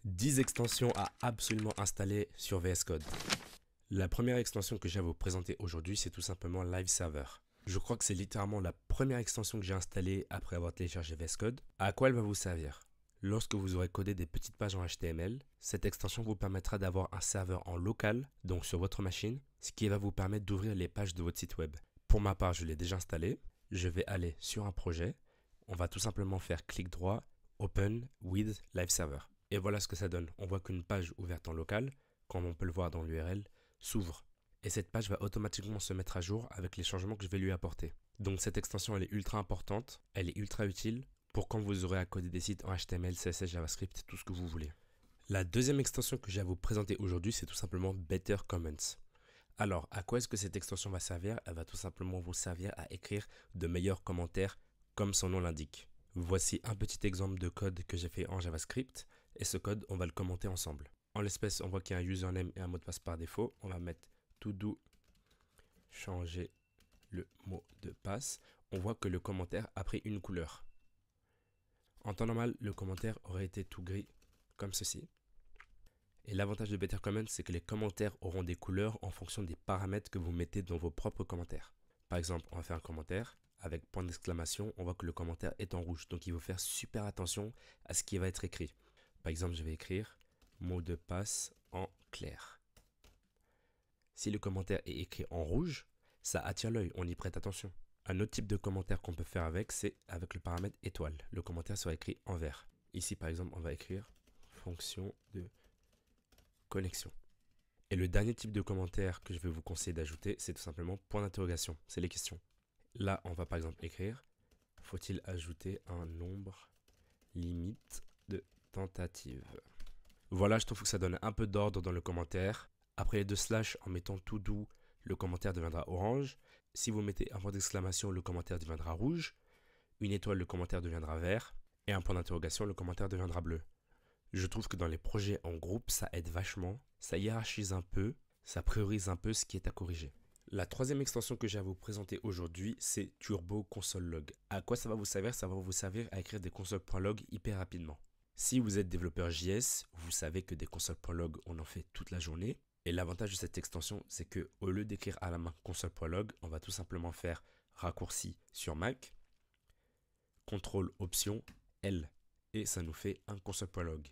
10 extensions à absolument installer sur VS Code. La première extension que j'ai à vous présenter aujourd'hui, c'est tout simplement Live Server. Je crois que c'est littéralement la première extension que j'ai installée après avoir téléchargé VS Code. À quoi elle va vous servir? Lorsque vous aurez codé des petites pages en HTML, cette extension vous permettra d'avoir un serveur en local, donc sur votre machine, ce qui va vous permettre d'ouvrir les pages de votre site web. Pour ma part, je l'ai déjà installé. Je vais aller sur un projet. On va tout simplement faire clic droit, Open with Live Server. Et voilà ce que ça donne. On voit qu'une page ouverte en local, comme on peut le voir dans l'URL, s'ouvre. Et cette page va automatiquement se mettre à jour avec les changements que je vais lui apporter. Donc cette extension, elle est ultra importante, elle est ultra utile pour quand vous aurez à coder des sites en HTML, CSS, JavaScript, tout ce que vous voulez. La deuxième extension que j'ai à vous présenter aujourd'hui, c'est tout simplement Better Comments. Alors, à quoi est-ce que cette extension va servir? Elle va tout simplement vous servir à écrire de meilleurs commentaires, comme son nom l'indique. Voici un petit exemple de code que j'ai fait en JavaScript, et ce code, on va le commenter ensemble. En l'espèce, on voit qu'il y a un username et un mot de passe par défaut. On va mettre to do, changer le mot de passe. On voit que le commentaire a pris une couleur. En temps normal, le commentaire aurait été tout gris, comme ceci. Et l'avantage de Better Comments, c'est que les commentaires auront des couleurs en fonction des paramètres que vous mettez dans vos propres commentaires. Par exemple, on va faire un commentaire avec point d'exclamation, on voit que le commentaire est en rouge. Donc il faut faire super attention à ce qui va être écrit. Par exemple, je vais écrire mot de passe en clair. Si le commentaire est écrit en rouge, ça attire l'œil, on y prête attention. Un autre type de commentaire qu'on peut faire avec, c'est avec le paramètre étoile. Le commentaire sera écrit en vert. Ici, par exemple, on va écrire fonction de connexion. Et le dernier type de commentaire que je vais vous conseiller d'ajouter, c'est tout simplement point d'interrogation. C'est les questions. Là, on va par exemple écrire, faut-il ajouter un nombre limite de tentatives? Voilà, je trouve que ça donne un peu d'ordre dans le commentaire. Après les deux slash, en mettant tout doux, le commentaire deviendra orange. Si vous mettez un point d'exclamation, le commentaire deviendra rouge. Une étoile, le commentaire deviendra vert. Et un point d'interrogation, le commentaire deviendra bleu. Je trouve que dans les projets en groupe, ça aide vachement. Ça hiérarchise un peu, ça priorise un peu ce qui est à corriger. La troisième extension que j'ai à vous présenter aujourd'hui, c'est Turbo Console Log. À quoi ça va vous servir? Ça va vous servir à écrire des consoles.log hyper rapidement. Si vous êtes développeur JS, vous savez que des consoles.log, on en fait toute la journée. Et l'avantage de cette extension, c'est que au lieu d'écrire à la main console.log, on va tout simplement faire raccourci sur Mac, CTRL Option L, et ça nous fait un console.log.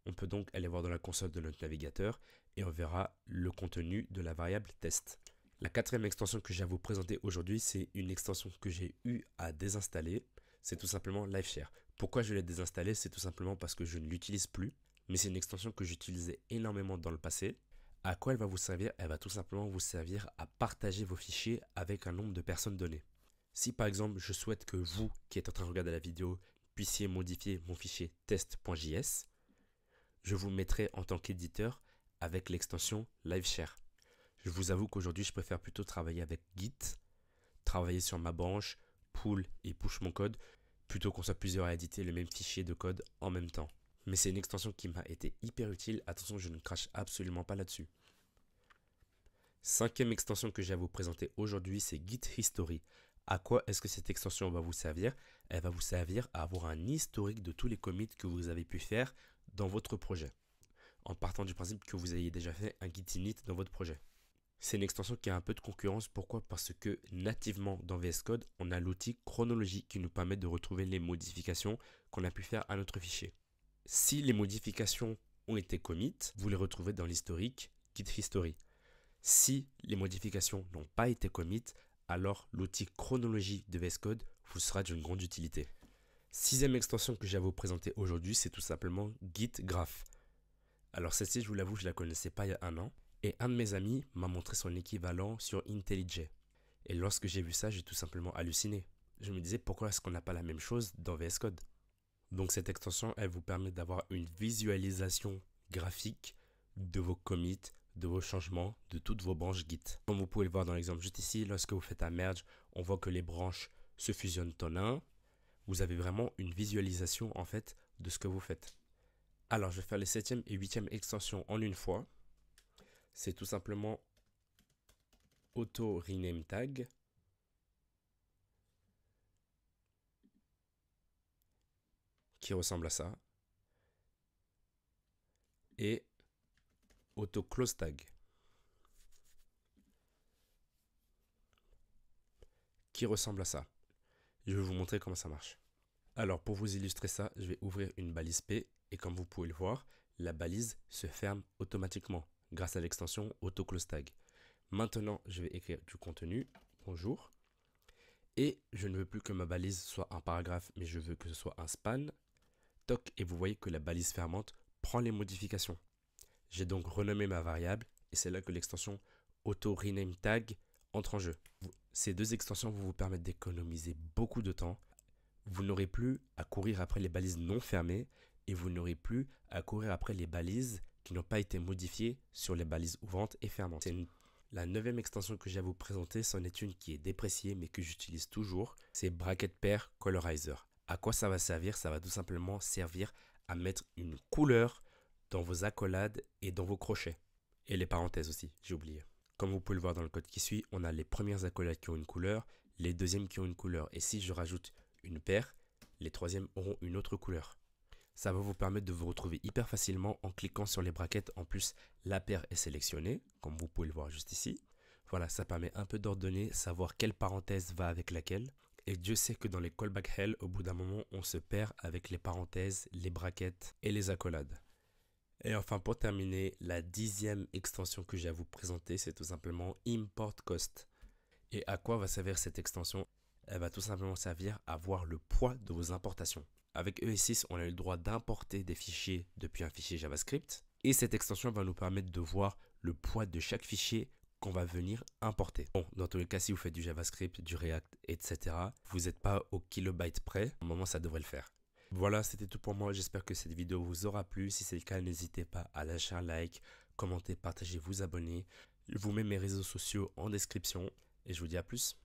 On peut donc aller voir dans la console de notre navigateur et on verra le contenu de la variable test. La quatrième extension que j'ai à vous présenter aujourd'hui, c'est une extension que j'ai eu à désinstaller. C'est tout simplement LiveShare. Pourquoi je l'ai désinstallée? C'est tout simplement parce que je ne l'utilise plus. Mais c'est une extension que j'utilisais énormément dans le passé. À quoi elle va vous servir? Elle va tout simplement vous servir à partager vos fichiers avec un nombre de personnes donné. Si par exemple je souhaite que vous qui êtes en train de regarder la vidéo puissiez modifier mon fichier test.js, je vous mettrai en tant qu'éditeur avec l'extension LiveShare. Je vous avoue qu'aujourd'hui, je préfère plutôt travailler avec Git, travailler sur ma branche, pull et push mon code, plutôt qu'on soit plusieurs à éditer le même fichier de code en même temps. Mais c'est une extension qui m'a été hyper utile. Attention, je ne crache absolument pas là-dessus. Cinquième extension que j'ai à vous présenter aujourd'hui, c'est Git History. À quoi est-ce que cette extension va vous servir? Elle va vous servir à avoir un historique de tous les commits que vous avez pu faire dans votre projet, en partant du principe que vous ayez déjà fait un Git init dans votre projet. C'est une extension qui a un peu de concurrence. Pourquoi? Parce que nativement dans VS Code, on a l'outil chronologie qui nous permet de retrouver les modifications qu'on a pu faire à notre fichier. Si les modifications ont été commit, vous les retrouvez dans l'historique Git History. Si les modifications n'ont pas été commit, alors l'outil chronologie de VS Code vous sera d'une grande utilité. Sixième extension que j'ai à vous présenter aujourd'hui, c'est tout simplement Git Graph. Alors celle-ci, je vous l'avoue, je ne la connaissais pas il y a un an. Et un de mes amis m'a montré son équivalent sur IntelliJ. Et lorsque j'ai vu ça, j'ai tout simplement halluciné. Je me disais pourquoi est-ce qu'on n'a pas la même chose dans VS Code. Donc cette extension, elle vous permet d'avoir une visualisation graphique de vos commits, de vos changements, de toutes vos branches Git. Comme vous pouvez le voir dans l'exemple juste ici, lorsque vous faites un merge, on voit que les branches se fusionnent en un. Vous avez vraiment une visualisation en fait de ce que vous faites. Alors je vais faire les 7e et 8e extensions en une fois. C'est tout simplement auto rename tag, qui ressemble à ça. et auto close tag qui ressemble à ça. Je vais vous montrer comment ça marche. Alors pour vous illustrer ça, je vais ouvrir une balise P et comme vous pouvez le voir, la balise se ferme automatiquement grâce à l'extension auto close tag. Maintenant, je vais écrire du contenu, bonjour, et je ne veux plus que ma balise soit un paragraphe, mais je veux que ce soit un span. Toc, et vous voyez que la balise fermante prend les modifications. J'ai donc renommé ma variable et c'est là que l'extension auto rename tag entre en jeu. Ces deux extensions vont vous permettre d'économiser beaucoup de temps. Vous n'aurez plus à courir après les balises non fermées et vous n'aurez plus à courir après les balises qui n'ont pas été modifiées sur les balises ouvrantes et fermantes. La 9e extension que j'ai à vous présenter, c'en est une qui est dépréciée mais que j'utilise toujours. C'est Bracket Pair Colorizer. À quoi ça va servir? Ça va tout simplement servir à mettre une couleur dans vos accolades et dans vos crochets. Et les parenthèses aussi, j'ai oublié. Comme vous pouvez le voir dans le code qui suit, on a les premières accolades qui ont une couleur, les deuxièmes qui ont une couleur. Et si je rajoute une paire, les troisièmes auront une autre couleur. Ça va vous permettre de vous retrouver hyper facilement en cliquant sur les brackets. En plus, la paire est sélectionnée, comme vous pouvez le voir juste ici. Voilà, ça permet un peu d'ordonner, savoir quelle parenthèse va avec laquelle. Et Dieu sait que dans les callback hell, au bout d'un moment, on se perd avec les parenthèses, les brackets et les accolades. Et enfin, pour terminer, la 10e extension que j'ai à vous présenter, c'est tout simplement Import Cost. Et à quoi va servir cette extension? Elle va tout simplement servir à voir le poids de vos importations. Avec ES6, on a eu le droit d'importer des fichiers depuis un fichier JavaScript. Et cette extension va nous permettre de voir le poids de chaque fichier qu'on va venir importer. Bon, dans tous les cas, si vous faites du JavaScript, du React, etc., vous n'êtes pas au kilobyte près. Au moment, ça devrait le faire. Voilà, c'était tout pour moi. J'espère que cette vidéo vous aura plu. Si c'est le cas, n'hésitez pas à lâcher un like, commenter, partager, vous abonner. Je vous mets mes réseaux sociaux en description et je vous dis à plus.